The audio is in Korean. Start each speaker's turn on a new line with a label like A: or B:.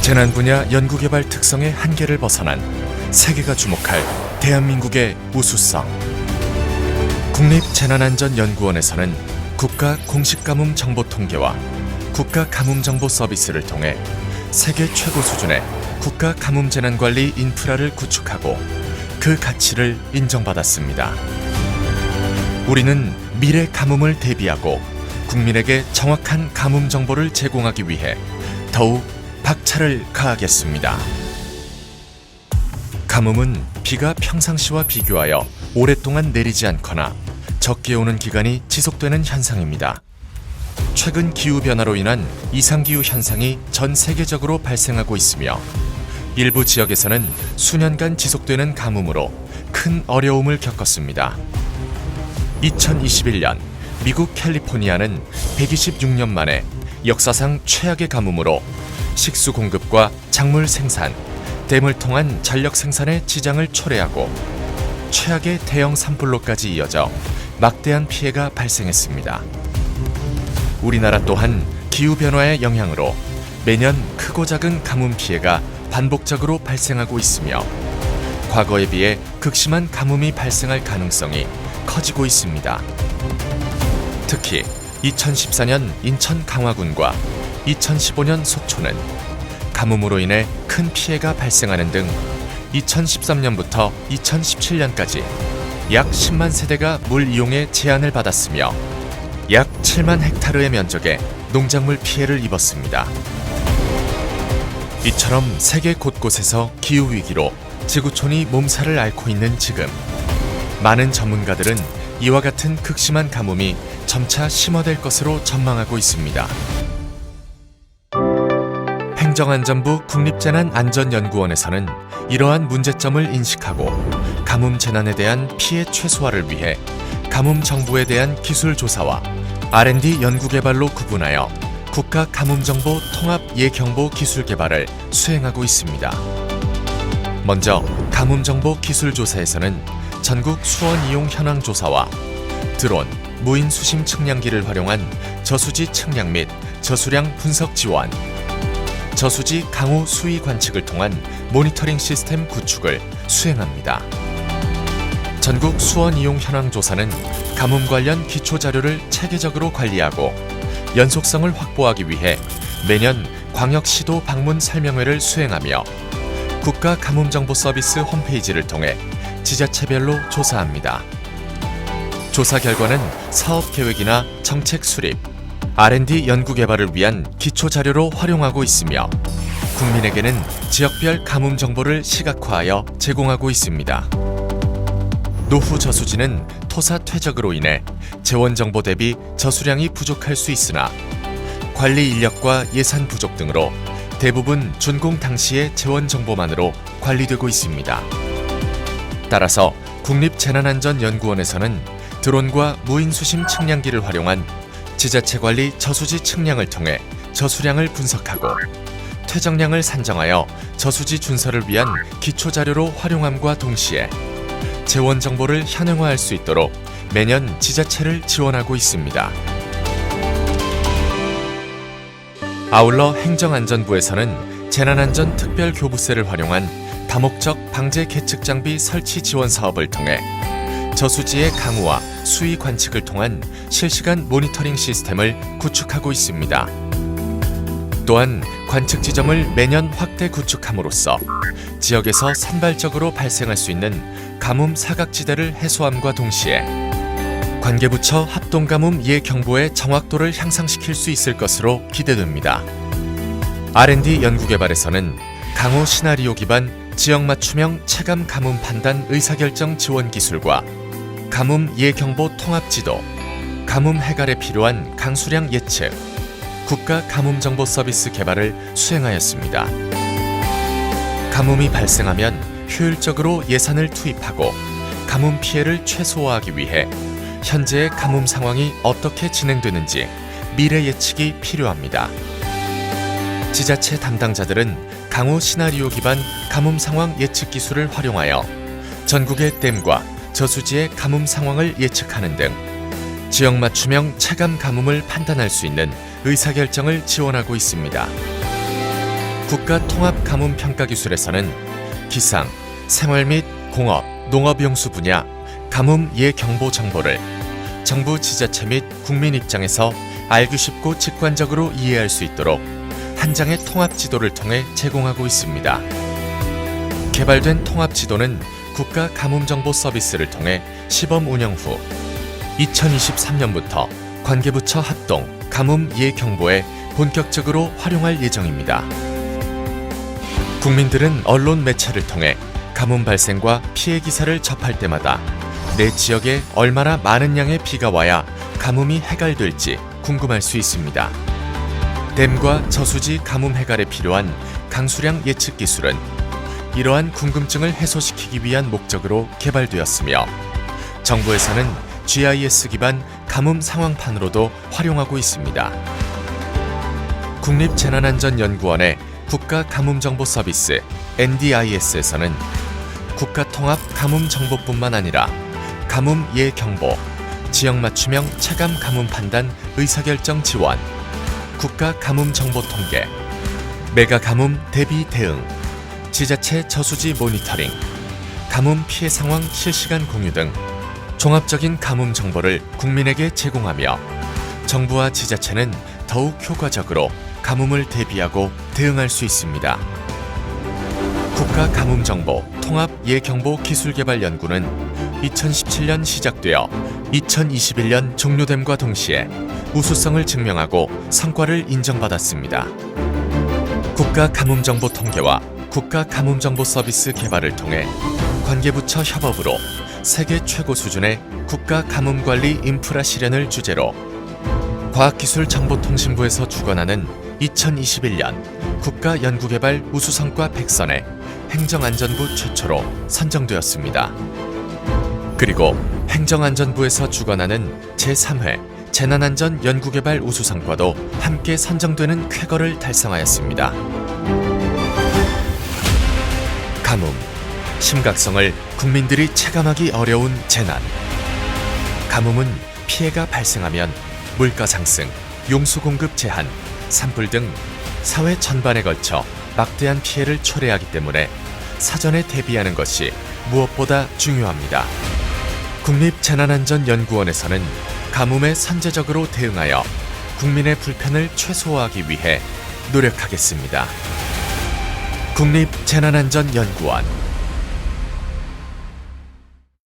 A: 재난 분야 연구개발 특성의 한계를 벗어난 세계가 주목할 대한민국의 우수성. 국립재난안전연구원에서는 국가 공식가뭄 정보 통계와 국가 가뭄 정보 서비스를 통해 세계 최고 수준의 국가 가뭄 재난 관리 인프라를 구축하고 그 가치를 인정받았습니다. 우리는 미래 가뭄을 대비하고 국민에게 정확한 가뭄 정보를 제공하기 위해 더욱 박차를 가하겠습니다. 가뭄은 비가 평상시와 비교하여 오랫동안 내리지 않거나 적게 오는 기간이 지속되는 현상입니다. 최근 기후변화로 인한 이상기후 현상이 전 세계적으로 발생하고 있으며 일부 지역에서는 수년간 지속되는 가뭄으로 큰 어려움을 겪었습니다. 2021년 미국 캘리포니아는 126년 만에 역사상 최악의 가뭄으로 식수 공급과 작물 생산, 댐을 통한 전력 생산의 지장을 초래하고 최악의 대형 산불로까지 이어져 막대한 피해가 발생했습니다. 우리나라 또한 기후변화의 영향으로 매년 크고 작은 가뭄 피해가 반복적으로 발생하고 있으며 과거에 비해 극심한 가뭄이 발생할 가능성이 커지고 있습니다. 특히 2014년 인천 강화군과 2015년 속초는 가뭄으로 인해 큰 피해가 발생하는 등 2013년부터 2017년까지 약 10만 세대가 물 이용에 제한을 받았으며 약 7만 헥타르의 면적에 농작물 피해를 입었습니다. 이처럼 세계 곳곳에서 기후위기로 지구촌이 몸살을 앓고 있는 지금, 많은 전문가들은 이와 같은 극심한 가뭄이 점차 심화될 것으로 전망하고 있습니다. 행정안전부 국립재난안전연구원에서는 이러한 문제점을 인식하고 가뭄 재난에 대한 피해 최소화를 위해 가뭄 정보에 대한 기술 조사와 R&D 연구개발로 구분하여 국가 가뭄정보 통합 예경보 기술 개발을 수행하고 있습니다. 먼저 가뭄정보 기술 조사에서는 전국 수원 이용 현황 조사와 드론, 무인 수심 측량기를 활용한 저수지 측량 및 저수량 분석 지원, 저수지 강우 수위 관측을 통한 모니터링 시스템 구축을 수행합니다. 전국 수원 이용 현황 조사는 가뭄 관련 기초 자료를 체계적으로 관리하고 연속성을 확보하기 위해 매년 광역시도 방문 설명회를 수행하며 국가 가뭄 정보 서비스 홈페이지를 통해 지자체별로 조사합니다. 조사 결과는 사업 계획이나 정책 수립, R&D 연구 개발을 위한 기초 자료로 활용하고 있으며 국민에게는 지역별 가뭄 정보를 시각화하여 제공하고 있습니다. 노후 저수지는 토사 퇴적으로 인해 재원 정보 대비 저수량이 부족할 수 있으나 관리 인력과 예산 부족 등으로 대부분 준공 당시의 재원 정보만으로 관리되고 있습니다. 따라서 국립재난안전연구원에서는 드론과 무인 수심 측량기를 활용한 지자체 관리 저수지 측량을 통해 저수량을 분석하고 퇴적량을 산정하여 저수지 준설을 위한 기초 자료로 활용함과 동시에 재원 정보를 현행화할 수 있도록 매년 지자체를 지원하고 있습니다. 아울러 행정안전부에서는 재난안전 특별교부세를 활용한 다목적 방제 계측 장비 설치 지원 사업을 통해 저수지의 강우와 수위 관측을 통한 실시간 모니터링 시스템을 구축하고 있습니다. 또한 관측 지점을 매년 확대 구축함으로써 지역에서 산발적으로 발생할 수 있는 가뭄 사각지대를 해소함과 동시에 관계부처 합동가뭄 예경보의 정확도를 향상시킬 수 있을 것으로 기대됩니다. R&D 연구개발에서는 강우 시나리오 기반 지역 맞춤형 체감 가뭄 판단 의사결정 지원 기술과 가뭄 예경보 통합지도, 가뭄 해갈에 필요한 강수량 예측, 국가 가뭄 정보 서비스 개발을 수행하였습니다. 가뭄이 발생하면 효율적으로 예산을 투입하고 가뭄 피해를 최소화하기 위해 현재의 가뭄 상황이 어떻게 진행되는지 미래 예측이 필요합니다. 지자체 담당자들은 강우 시나리오 기반 가뭄 상황 예측 기술을 활용하여 전국의 댐과 저수지의 가뭄 상황을 예측하는 등 지역 맞춤형 체감 가뭄을 판단할 수 있는 의사결정을 지원하고 있습니다. 국가통합가뭄평가기술에서는 기상, 생활 및 공업, 농업용수 분야 가뭄 예경보 정보를 정부 지자체 및 국민 입장에서 알기 쉽고 직관적으로 이해할 수 있도록 한 장의 통합지도를 통해 제공하고 있습니다. 개발된 통합지도는 국가가뭄정보 서비스를 통해 시범 운영 후 2023년부터 관계부처 합동 가뭄 예경보에 본격적으로 활용할 예정입니다. 국민들은 언론 매체를 통해 가뭄 발생과 피해 기사를 접할 때마다 내 지역에 얼마나 많은 양의 비가 와야 가뭄이 해갈될지 궁금할 수 있습니다. 댐과 저수지 가뭄 해갈에 필요한 강수량 예측 기술은 이러한 궁금증을 해소시키기 위한 목적으로 개발되었으며 정부에서는 GIS 기반 가뭄 상황판으로도 활용하고 있습니다. 국립재난안전연구원의 국가가뭄정보서비스 NDIS에서는 국가통합가뭄정보뿐만 아니라 가뭄 예경보, 지역맞춤형 체감 가뭄 판단 의사결정 지원, 국가가뭄정보통계, 메가가뭄 대비 대응, 지자체 저수지 모니터링, 가뭄 피해 상황 실시간 공유 등 종합적인 가뭄 정보를 국민에게 제공하며 정부와 지자체는 더욱 효과적으로 가뭄을 대비하고 대응할 수 있습니다. 국가가뭄정보 통합예경보기술개발연구는 2017년 시작되어 2021년 종료됨과 동시에 우수성을 증명하고 성과를 인정받았습니다. 국가가뭄정보 통계와 국가가뭄정보 서비스 개발을 통해 관계부처 협업으로 세계 최고 수준의 국가가뭄관리 인프라 실현을 주제로 과학기술정보통신부에서 주관하는 2021년 국가연구개발 우수성과 100선에 행정안전부 최초로 선정되었습니다. 그리고 행정안전부에서 주관하는 제3회 재난안전 연구개발 우수성과도 함께 선정되는 쾌거를 달성하였습니다. 가뭄, 심각성을 국민들이 체감하기 어려운 재난. 가뭄은 피해가 발생하면 물가 상승, 용수 공급 제한, 산불 등 사회 전반에 걸쳐 막대한 피해를 초래하기 때문에 사전에 대비하는 것이 무엇보다 중요합니다. 국립재난안전연구원에서는 가뭄에 선제적으로 대응하여 국민의 불편을 최소화하기 위해 노력하겠습니다. 국립재난안전연구원